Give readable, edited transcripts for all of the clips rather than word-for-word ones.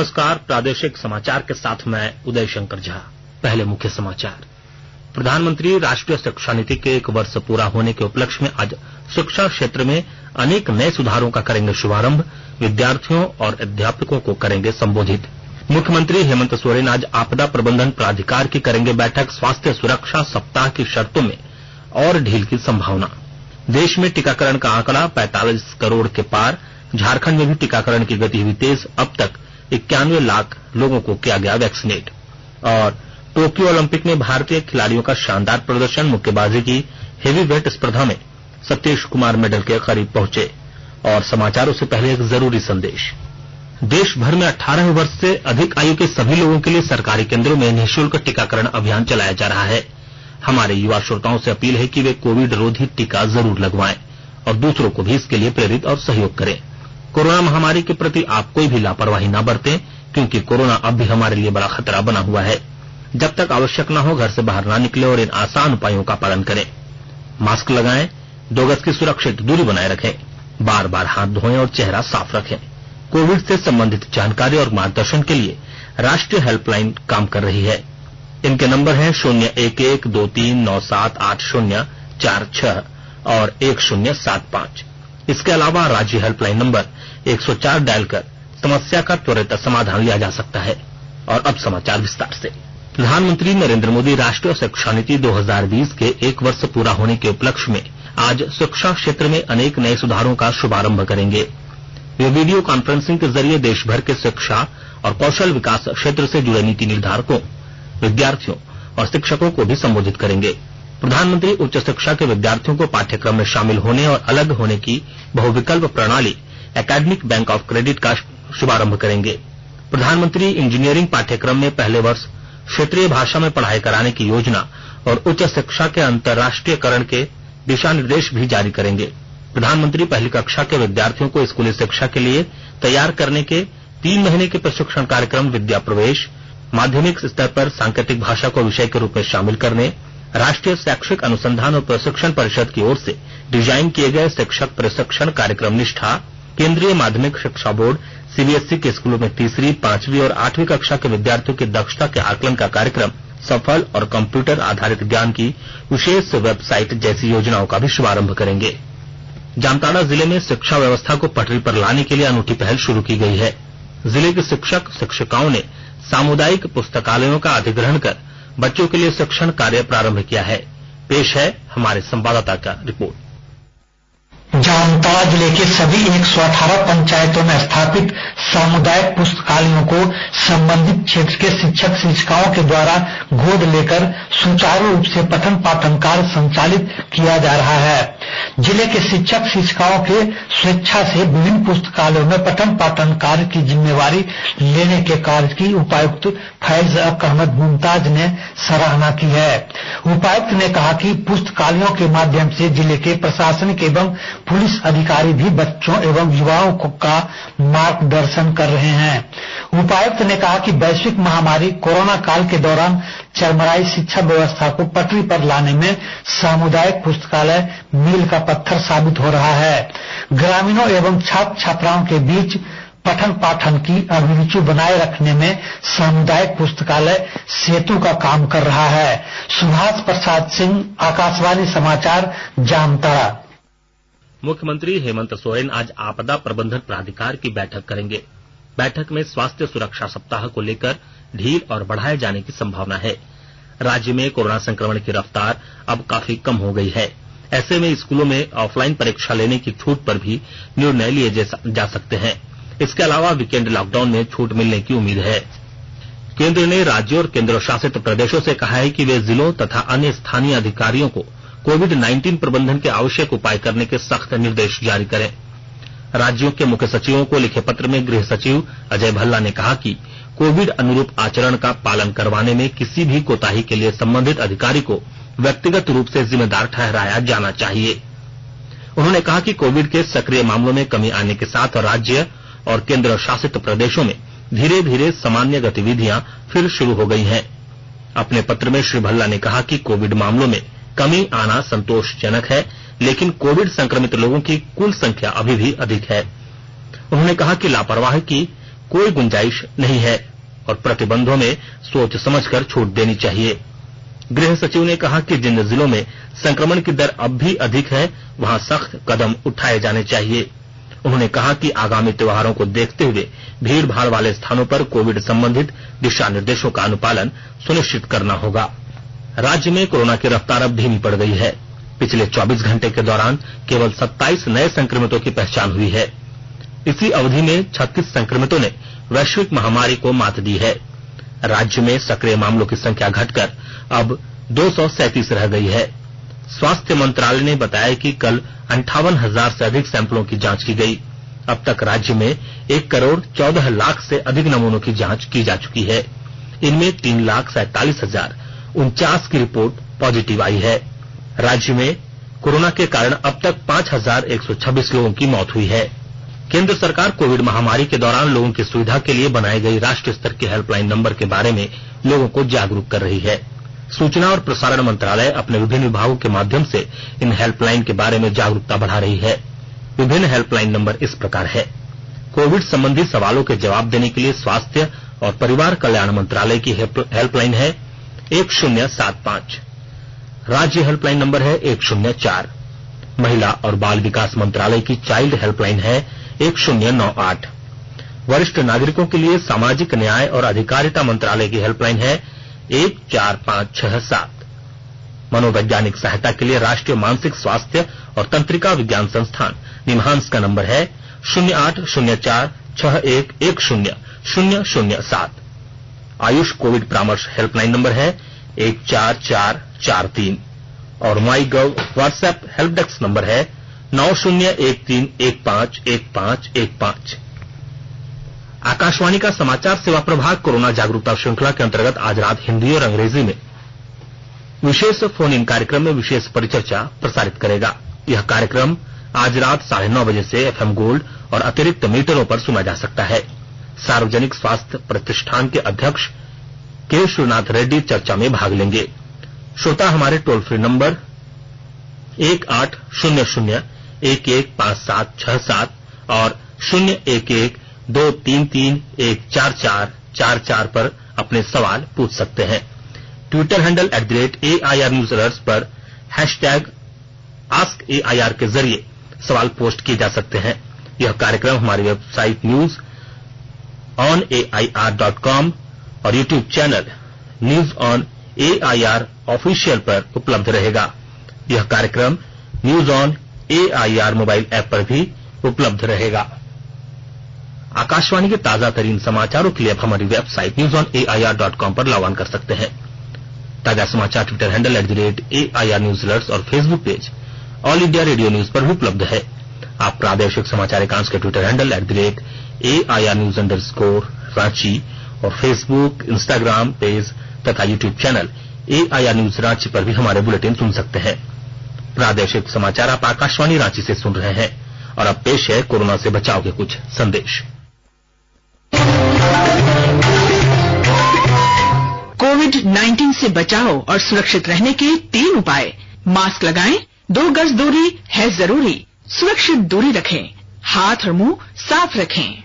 नमस्कार, प्रादेशिक समाचार के साथ मैं उदय शंकर झा। पहले मुख्य समाचार। प्रधानमंत्री राष्ट्रीय शिक्षा नीति के 1 वर्ष पूरा होने के उपलक्ष्य में आज शिक्षा क्षेत्र में अनेक नए सुधारों का करेंगे शुभारंभ, विद्यार्थियों और अध्यापकों को करेंगे संबोधित। मुख्यमंत्री हेमंत सोरेन आज आपदा प्रबंधन प्राधिकार की करेंगे बैठक, स्वास्थ्य सुरक्षा सप्ताह की शर्तों में और ढील की संभावना। देश में टीकाकरण का आंकड़ा 45 करोड़ के पार, झारखंड में भी टीकाकरण की गति हुई तेज, अब तक 91 लाख लोगों को किया गया वैक्सीनेट। और टोक्यो ओलंपिक में भारतीय खिलाड़ियों का शानदार प्रदर्शन, मुक्केबाजी की हेवीवेट स्पर्धा में सतीश कुमार मेडल के करीब पहुंचे। और समाचारों से पहले एक जरूरी संदेश। देश भर में 18 वर्ष से अधिक आयु के सभी लोगों के लिए सरकारी केंद्रों में निःशुल्क टीकाकरण अभियान चलाया जा रहा है। हमारे युवा श्रोताओं से अपील है कि वे कोविड रोधी टीका जरूर लगवाएं और दूसरों को भी इसके लिए प्रेरित और सहयोग करें। कोरोना महामारी के प्रति आप कोई भी लापरवाही न बरतें, क्योंकि कोरोना अब भी हमारे लिए बड़ा खतरा बना हुआ है। जब तक आवश्यक न हो घर से बाहर ना निकले और इन आसान उपायों का पालन करें। मास्क लगाएं, 2 गज की सुरक्षित दूरी बनाए रखें, बार बार हाथ धोएं और चेहरा साफ रखें। कोविड से संबंधित जानकारी और मार्गदर्शन के लिए राष्ट्रीय हेल्पलाइन काम कर रही है। इनके नंबर हैं 0112397804 और 1075। इसके अलावा राज्य हेल्पलाइन नंबर 104 डायल कर समस्या का त्वरित समाधान लिया जा सकता है। और अब समाचार विस्तार से। प्रधानमंत्री नरेंद्र मोदी राष्ट्रीय शिक्षा नीति 2020 के 1 वर्ष पूरा होने के उपलक्ष्य में आज शिक्षा क्षेत्र में अनेक नए सुधारों का शुभारंभ करेंगे। वे वीडियो कॉन्फ्रेंसिंग के जरिए देश भर के शिक्षा और कौशल विकास क्षेत्र से जुड़े नीति निर्धारकों, विद्यार्थियों और शिक्षकों को भी संबोधित करेंगे। प्रधानमंत्री उच्च शिक्षा के विद्यार्थियों को पाठ्यक्रम में शामिल होने और अलग होने की बहुविकल्प प्रणाली एकेडमिक बैंक ऑफ क्रेडिट का शुभारंभ करेंगे। प्रधानमंत्री इंजीनियरिंग पाठ्यक्रम में पहले वर्ष क्षेत्रीय भाषा में पढ़ाई कराने की योजना और उच्च शिक्षा के अंतर्राष्ट्रीयकरण के दिशा निर्देश भी जारी करेंगे। प्रधानमंत्री पहली कक्षा के विद्यार्थियों को स्कूली शिक्षा के लिए तैयार करने के 3 महीने के प्रशिक्षण कार्यक्रम, विद्या प्रवेश, माध्यमिक स्तर पर सांकेतिक भाषा को विषय के रूप में शामिल करने, राष्ट्रीय शैक्षिक अनुसंधान और प्रशिक्षण परिषद की ओर से डिजाइन किए गए शिक्षक प्रशिक्षण कार्यक्रम निष्ठा, केंद्रीय माध्यमिक शिक्षा बोर्ड सीबीएसई के स्कूलों में 3री, 5वीं और 8वीं कक्षा के विद्यार्थियों की दक्षता के आकलन का कार्यक्रम, सफल और कंप्यूटर आधारित ज्ञान की विशेष वेबसाइट जैसी योजनाओं का भी शुभारंभ करेंगे। जामताड़ा जिले में शिक्षा व्यवस्था को पटरी पर लाने के लिए अनूठी पहल शुरू की गई है। जिले के शिक्षक शिक्षिकाओं ने सामुदायिक पुस्तकालयों का अधिग्रहण कर बच्चों के लिए शिक्षण कार्य प्रारंभ किया है। पेश है हमारे संवाददाता का रिपोर्ट। जामताड़ा जिले के सभी 118 पंचायतों में स्थापित सामुदायिक पुस्तकालयों को संबंधित क्षेत्र के शिक्षक शिक्षिकाओं के द्वारा गोद लेकर सुचारू रूप से पठन पाठन कार्य संचालित किया जा रहा है। जिले के शिक्षक शिक्षिकाओं के स्वेच्छा से विभिन्न पुस्तकालयों में पठन पाठन कार्य की जिम्मेवारी लेने के कार्य की उपायुक्त फैज अहमद मुमताज ने सराहना की है। उपायुक्त ने कहा कि पुस्तकालयों के माध्यम से जिले के प्रशासनिक एवं पुलिस अधिकारी भी बच्चों एवं युवाओं का मार्गदर्शन कर रहे हैं। उपायुक्त ने कहा कि वैश्विक महामारी कोरोना काल के दौरान चरमराई शिक्षा व्यवस्था को पटरी पर लाने में सामुदायिक पुस्तकालय मील का पत्थर साबित हो रहा है। ग्रामीणों एवं छात्र छात्राओं के बीच पठन पाठन की अभिरुचि बनाए रखने में सामुदायिक पुस्तकालय सेतु का काम कर रहा है। सुभाष प्रसाद सिंह, आकाशवाणी समाचार, जामताड़ा। मुख्यमंत्री हेमंत सोरेन आज आपदा प्रबंधन प्राधिकार की बैठक करेंगे। बैठक में स्वास्थ्य सुरक्षा सप्ताह को लेकर ढील और बढ़ाए जाने की संभावना है। राज्य में कोरोना संक्रमण की रफ्तार अब काफी कम हो गई है। ऐसे में स्कूलों में ऑफलाइन परीक्षा लेने की छूट पर भी निर्णय लिए जा सकते हैं। इसके अलावा वीकेंड लॉकडाउन में छूट मिलने की उम्मीद है। केंद्र ने राज्यों और केंद्र शासित प्रदेशों से कहा है कि वे जिलों तथा अन्य स्थानीय अधिकारियों को कोविड-19 प्रबंधन के आवश्यक उपाय करने के सख्त निर्देश जारी करें। राज्यों के मुख्य सचिवों को लिखे पत्र में गृह सचिव अजय भल्ला ने कहा कि कोविड अनुरूप आचरण का पालन करवाने में किसी भी कोताही के लिए संबंधित अधिकारी को व्यक्तिगत रूप से जिम्मेदार ठहराया जाना चाहिए। उन्होंने कहा कि कोविड के सक्रिय मामलों में कमी आने के साथ राज्य और केंद्र शासित प्रदेशों में धीरे धीरे सामान्य गतिविधियां फिर शुरू हो गई हैं। अपने पत्र में श्री भल्ला ने कहा कि कोविड मामलों में कमी आना संतोषजनक है, लेकिन कोविड संक्रमित लोगों की कुल संख्या अभी भी अधिक है। उन्होंने कहा कि लापरवाही की कोई गुंजाइश नहीं है और प्रतिबंधों में सोच समझकर छूट देनी चाहिए। गृह सचिव ने कहा कि जिन जिलों में संक्रमण की दर अब भी अधिक है वहां सख्त कदम उठाए जाने चाहिए। उन्होंने कहा कि आगामी त्योहारों को देखते हुए भीड़ भाड़ वाले स्थानों पर कोविड संबंधित दिशा निर्देशों का अनुपालन सुनिश्चित करना होगा। राज्य में कोरोना की रफ्तार अब धीमी पड़ गई है। पिछले 24 घंटे के दौरान केवल 27 नए संक्रमितों की पहचान हुई है। इसी अवधि में 36 संक्रमितों ने वैश्विक महामारी को मात दी है। राज्य में सक्रिय मामलों की संख्या घटकर अब 237 रह गई है। स्वास्थ्य मंत्रालय ने बताया कि कल 58,000 से अधिक सैंपलों की जांच की गई। अब तक राज्य में 1 करोड़ 14 लाख से अधिक नमूनों की जांच की जा चुकी है। इनमें 3,47,049 की रिपोर्ट पॉजिटिव आई है। राज्य में कोरोना के कारण अब तक 5,126 लोगों की मौत हुई है। केंद्र सरकार कोविड महामारी के दौरान लोगों की सुविधा के लिए बनाई गई राष्ट्रीय स्तर की हेल्पलाइन नंबर के बारे में लोगों को जागरूक कर रही है। सूचना और प्रसारण मंत्रालय अपने विभिन्न विभागों के माध्यम से इन हेल्पलाइन के बारे में जागरूकता बढ़ा रही है। विभिन्न हेल्पलाइन नंबर इस प्रकार है। कोविड संबंधी सवालों के जवाब देने के लिए स्वास्थ्य और परिवार कल्याण मंत्रालय की हेल्पलाइन है 1075। राज्य हेल्पलाइन नंबर है 104। महिला और बाल विकास मंत्रालय की चाइल्ड हेल्पलाइन है 1098। वरिष्ठ नागरिकों के लिए सामाजिक न्याय और अधिकारिता मंत्रालय की हेल्पलाइन है 14567। मनोवैज्ञानिक सहायता के लिए राष्ट्रीय मानसिक स्वास्थ्य और तंत्रिका विज्ञान संस्थान निमहांस का नंबर है 0804611007। आयुष कोविड परामर्श हेल्पलाइन नंबर है 14443 और माई गव व्हाट्सएप हेल्प डेस्क नंबर है 9013151515। आकाशवाणी का समाचार सेवा प्रभाग कोरोना जागरूकता श्रृंखला के अंतर्गत आज रात हिंदी और अंग्रेजी में विशेष फोन इन कार्यक्रम में विशेष परिचर्चा प्रसारित करेगा। यह कार्यक्रम आज रात 9:30 बजे से एफएम गोल्ड और अतिरिक्त मीटरों पर सुना जा सकता है। सार्वजनिक स्वास्थ्य प्रतिष्ठान के अध्यक्ष के श्रीनाथ रेड्डी चर्चा में भाग लेंगे। श्रोता हमारे टोल फ्री नंबर 1800115767 और 01123314444 पर अपने सवाल पूछ सकते हैं। Twitter handle @AIR News Alerts पर #AskAIR के जरिए सवाल पोस्ट किए जा सकते हैं। यह कार्यक्रम हमारी वेबसाइट newsonair.com और YouTube channel news on AIR official पर उपलब्ध रहेगा। यह कार्यक्रम news on AIR mobile app पर भी उपलब्ध रहेगा। आकाशवाणी के ताजा तरीन समाचारों के लिए आप हमारी वेबसाइट newsonair.com पर लॉग ऑन कर सकते हैं। ताजा समाचार Twitter handle @AIR News Alerts और Facebook page all India radio news पर भी उपलब्ध है। आप प्रादेशिक समाचार एकांश के Twitter handle @AIR News _Ranchi और फेसबुक, इंस्टाग्राम पेज तथा YouTube channel AIR News Ranchi पर भी हमारे बुलेटिन सुन सकते हैं। प्रादेशिक समाचार आप आकाशवाणी रांची से सुन रहे हैं और अब पेश है कोरोना से बचाव के कुछ संदेश। कोविड-19 से बचाव और सुरक्षित रहने के 3 उपाय। मास्क लगाएं, 2 गज दूरी है जरूरी, सुरक्षित दूरी रखें, हाथ और मुंह साफ रखें।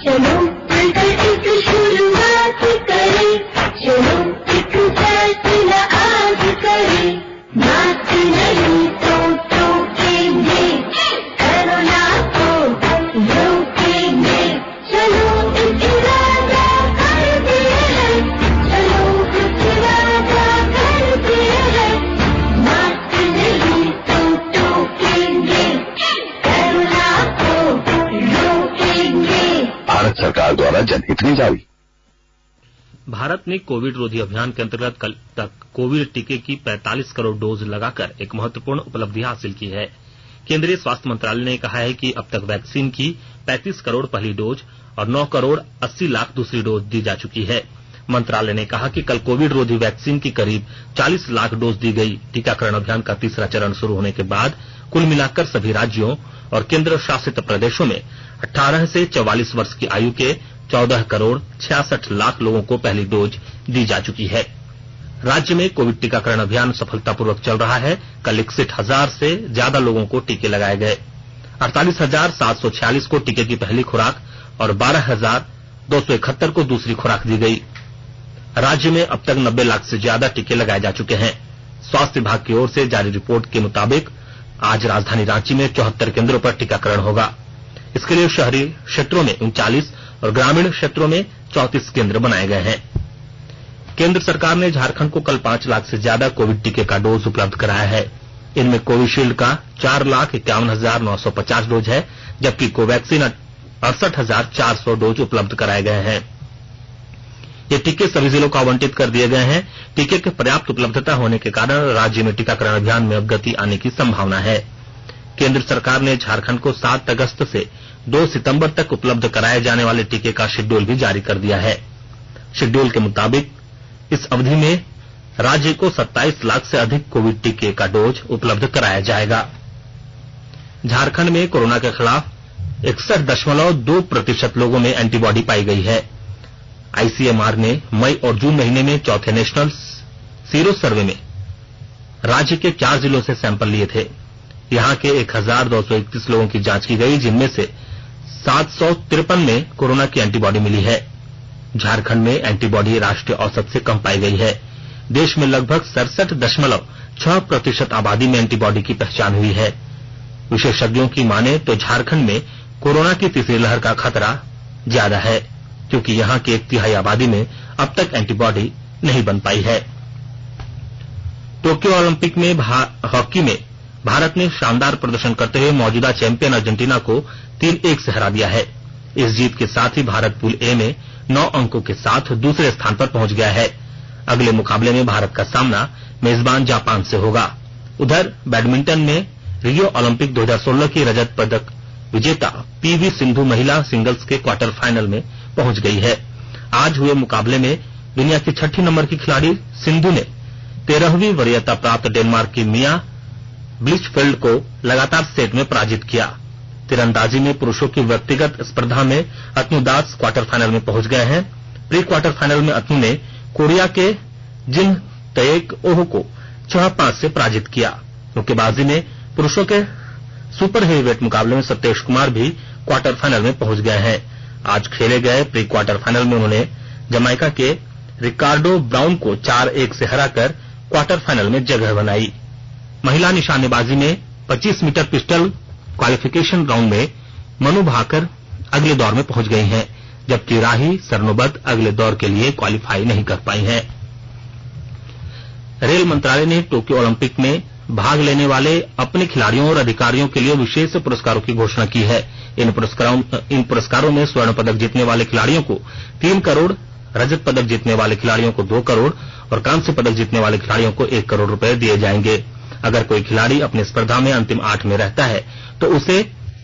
चलो मिलकर एक शुरुआत करें, चलो एक फैसला आज करें, मास्क नहीं तो टोकेंगे, कोरोना को रोकेंगे। चलो एक इरादा करते हैं, चलो एक इरादा करते हैं, मास्क नहीं तो टोकेंगे, कोरोना को रोकेंगे। भारत सरकार द्वारा जनहित में जारी। भारत ने कोविड रोधी अभियान के अंतर्गत कल तक कोविड टीके की 45 करोड़ डोज लगाकर एक महत्वपूर्ण उपलब्धि हासिल की है। केंद्रीय स्वास्थ्य मंत्रालय ने कहा है कि अब तक वैक्सीन की 35 करोड़ पहली डोज और 9 करोड़ 80 लाख दूसरी डोज दी जा चुकी है। मंत्रालय ने कहा कि कल कोविड रोधी वैक्सीन की करीब 40 लाख डोज दी गई। टीकाकरण अभियान का तीसरा चरण शुरू होने के बाद कुल मिलाकर सभी राज्यों और केंद्र शासित प्रदेशों में 18 से 44 वर्ष की आयु के 14 करोड़ 66 लाख लोगों को पहली डोज दी जा चुकी है। राज्य में कोविड टीकाकरण अभियान सफलतापूर्वक चल रहा है। कल 61,000 से ज्यादा लोगों को टीके लगाए गए। 48,746 को टीके की पहली खुराक और 12,271 को दूसरी खुराक दी गई। राज्य में अब तक 90 लाख से ज्यादा टीके लगाए जा चुके हैं। स्वास्थ्य विभाग की ओर से जारी रिपोर्ट के मुताबिक आज राजधानी रांची में 74 केंद्रों पर टीकाकरण होगा। इसके लिए शहरी क्षेत्रों में 39 और ग्रामीण क्षेत्रों में 34 केंद्र बनाए गए हैं। केंद्र सरकार ने झारखंड को कल 5 लाख से ज्यादा कोविड टीके का डोज उपलब्ध कराया है। इनमें कोविशील्ड का 4,51,950 डोज है, जबकि कोवैक्सीन 68,400 डोज उपलब्ध कराए गए हैं। ये टीके सभी जिलों को आवंटित कर दिए गए हैं। टीके की पर्याप्त उपलब्धता होने के कारण राज्य में टीकाकरण अभियान में अब गति आने की संभावना है। केंद्र सरकार ने झारखंड को 7 अगस्त से 2 सितंबर तक उपलब्ध कराए जाने वाले टीके का शेड्यूल भी जारी कर दिया है। शेड्यूल के मुताबिक इस अवधि में राज्य को 27 लाख से अधिक कोविड टीके का डोज उपलब्ध कराया जाएगा। झारखंड में कोरोना के खिलाफ 61.2% लोगों में एंटीबॉडी पाई गई है। आईसीएमआर ने मई और जून महीने में चौथे नेशनल सीरो सर्वे में राज्य के 4 जिलों से सैंपल लिए थे। यहां के 1,231 लोगों की जांच की गई, जिनमें से 753 में कोरोना की एंटीबॉडी मिली है। झारखंड में एंटीबॉडी राष्ट्रीय औसत से कम पाई गई है। देश में लगभग 67.6% आबादी में एंटीबॉडी की पहचान हुई है। विशेषज्ञों की माने तो झारखंड में कोरोना की तीसरी लहर का खतरा ज्यादा है, क्योंकि यहां की 1/3 आबादी में अब तक एंटीबॉडी नहीं बन पाई है। टोक्यो ओलंपिक में हॉकी में भारत ने शानदार प्रदर्शन करते हुए मौजूदा चैंपियन अर्जेंटीना को 3-1 से हरा दिया है। इस जीत के साथ ही भारत पूल ए में 9 अंकों के साथ दूसरे स्थान पर पहुंच गया है। अगले मुकाबले में भारत का सामना मेजबान जापान से होगा। उधर बैडमिंटन में रियो ओलंपिक 2016 की रजत पदक विजेता पीवी सिंधु महिला सिंगल्स के क्वार्टर फाइनल में पहुंच गई है। आज हुए मुकाबले में दुनिया की 6ठी नंबर की खिलाड़ी सिंधु ने 13वीं वरीयता प्राप्त डेनमार्क की मिया ब्लिचफेल्ड को लगातार सेट में पराजित किया। तीरंदाजी में पुरुषों की व्यक्तिगत स्पर्धा में अतनु दास क्वार्टर फाइनल में पहुंच गए हैं। प्री क्वार्टर फाइनल में अतनु ने कोरिया के जिन तयेक ओह को 6-5 से पराजित किया। मुक्केबाजी में पुरुषों के सुपर हेवीवेट मुकाबले में सतीश कुमार भी क्वार्टर फाइनल में पहुंच गए हैं। आज खेले गए प्री क्वार्टर फाइनल में उन्होंने जमाइका के रिकार्डो ब्राउन को 4-1 से हराकर क्वार्टर फाइनल में जगह बनाई। महिला निशानेबाजी में 25 मीटर पिस्टल क्वालिफिकेशन राउंड में मनु भाकर अगले दौर में पहुंच गई हैं, जबकि राही सरनोबत अगले दौर के लिए क्वालिफाई नहीं कर पाई हैं। रेल मंत्रालय ने टोक्यो ओलंपिक में भाग लेने वाले अपने खिलाड़ियों और अधिकारियों के लिए विशेष पुरस्कारों की घोषणा की है। इन पुरस्कारों में स्वर्ण पदक जीतने वाले खिलाड़ियों को 3 करोड़, रजत पदक जीतने वाले खिलाड़ियों को 2 करोड़ और कांस्य पदक जीतने वाले खिलाड़ियों को 1 करोड़ रुपए दिए जाएंगे। अगर कोई खिलाड़ी अपनी स्पर्धा में अंतिम 8 में रहता है तो उसे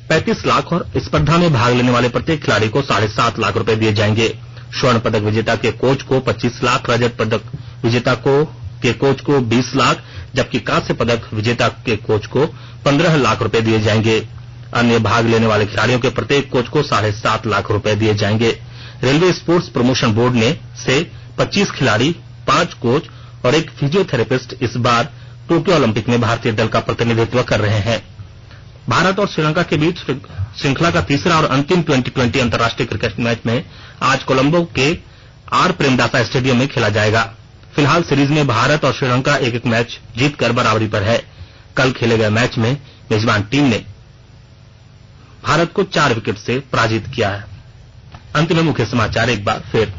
35 लाख और स्पर्धा में भाग लेने वाले प्रत्येक खिलाड़ी को 7.5 लाख रुपए दिए जाएंगे। स्वर्ण पदक विजेता के कोच को 25 लाख, रजत पदक विजेता के कोच को 20 लाख, जबकि कांस्य पदक विजेता के कोच को 15 लाख रुपए दिए जाएंगे। अन्य भाग लेने वाले खिलाड़ियों के प्रत्येक कोच को 7.5 लाख रुपए दिए जाएंगे। रेलवे स्पोर्ट्स प्रमोशन बोर्ड ने से 25 खिलाड़ी, 5 कोच और 1 फिजियोथेरेपिस्ट इस बार टोक्यो ओलंपिक में भारतीय दल का प्रतिनिधित्व कर रहे हैं। भारत और श्रीलंका के बीच श्रृंखला का तीसरा और अंतिम T20 अंतर्राष्ट्रीय क्रिकेट मैच में आज कोलंबो के आर प्रेमदासा स्टेडियम में खेला जाएगा। फिलहाल सीरीज में भारत और श्रीलंका 1-1 मैच जीतकर बराबरी पर है। कल खेले गए मैच में मेजबान टीम ने भारत को 4 विकेट से पराजित किया है। अंत में मुख्य समाचार एक बार फिर।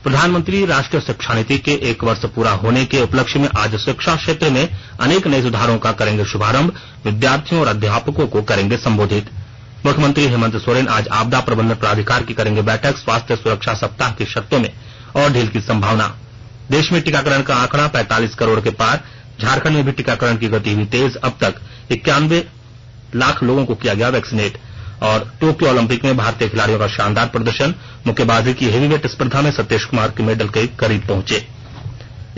प्रधानमंत्री राष्ट्रीय शिक्षा नीति के 1 वर्ष पूरा होने के उपलक्ष्य में आज शिक्षा क्षेत्र में अनेक नए सुधारों का करेंगे शुभारंभ। विद्यार्थियों और अध्यापकों को करेंगे संबोधित। मुख्यमंत्री हेमंत सोरेन आज आपदा प्रबंधन प्राधिकार की करेंगे बैठक। स्वास्थ्य सुरक्षा सप्ताह की शर्तों में और ढील की संभावना। देश में टीकाकरण का आंकड़ा 45 करोड़ के पार। झारखंड में भी टीकाकरण की गति हुई तेज। अब तक 91 लाख लोगों को किया गया वैक्सीनेट। और टोक्यो ओलंपिक में भारतीय खिलाड़ियों का शानदार प्रदर्शन। मुक्केबाजी की हेवीवेट स्पर्धा में सतीश कुमार के मेडल के करीब पहुंचे।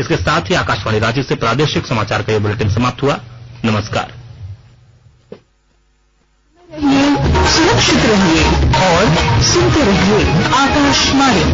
इसके साथ ही आकाशवाणी रांची से प्रादेशिक समाचार का ये बुलेटिन समाप्त हुआ। नमस्कार। सुरक्षित रहिए और सुनते रहिए आकाशवाणी।